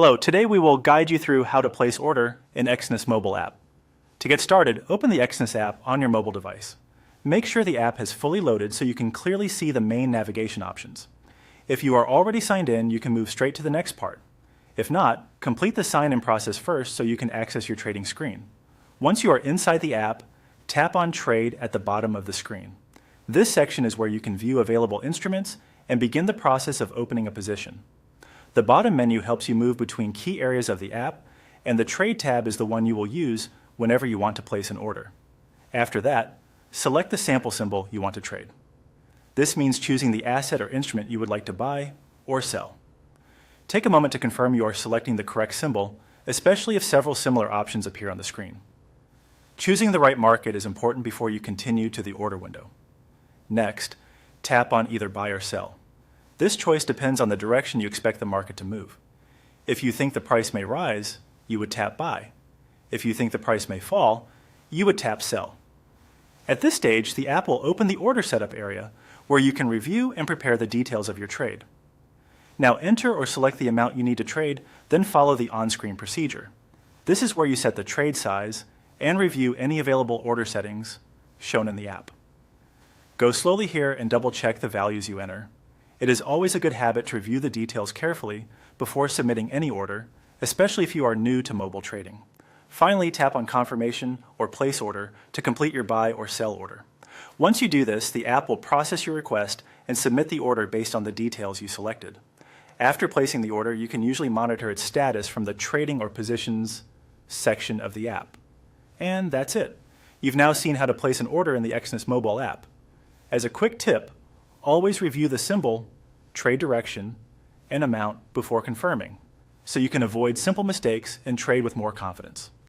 Hello, today we will guide you through how to place order in Exness Mobile App. To get started, open the Exness app on your mobile device. Make sure the app has fully loaded so you can clearly see the main navigation options. If you are already signed in, you can move straight to the next part. If not, complete the sign-in process first so you can access your trading screen. Once you are inside the app, tap on Trade at the bottom of the screen. This section is where you can view available instruments and begin the process of opening a position. The bottom menu helps you move between key areas of the app, and the Trade tab is the one you will use whenever you want to place an order. After that, select the sample symbol you want to trade. This means choosing the asset or instrument you would like to buy or sell. Take a moment to confirm you are selecting the correct symbol, especially if several similar options appear on the screen. Choosing the right market is important before you continue to the order window. Next, tap on either buy or sell. This choice depends on the direction you expect the market to move. If you think the price may rise, you would tap buy. If you think the price may fall, you would tap sell. At this stage, the app will open the order setup area where you can review and prepare the details of your trade. Now enter or select the amount you need to trade, then follow the on-screen procedure. This is where you set the trade size and review any available order settings shown in the app. Go slowly here and double-check the values you enter. It is always a good habit to review the details carefully before submitting any order, especially if you are new to mobile trading. Finally, tap on Confirmation or Place Order to complete your buy or sell order. Once you do this, the app will process your request and submit the order based on the details you selected. After placing the order, you can usually monitor its status from the Trading or Positions section of the app. And that's it. You've now seen how to place an order in the Exness Mobile app. As a quick tip, always review the symbol, trade direction, and amount before confirming, so you can avoid simple mistakes and trade with more confidence.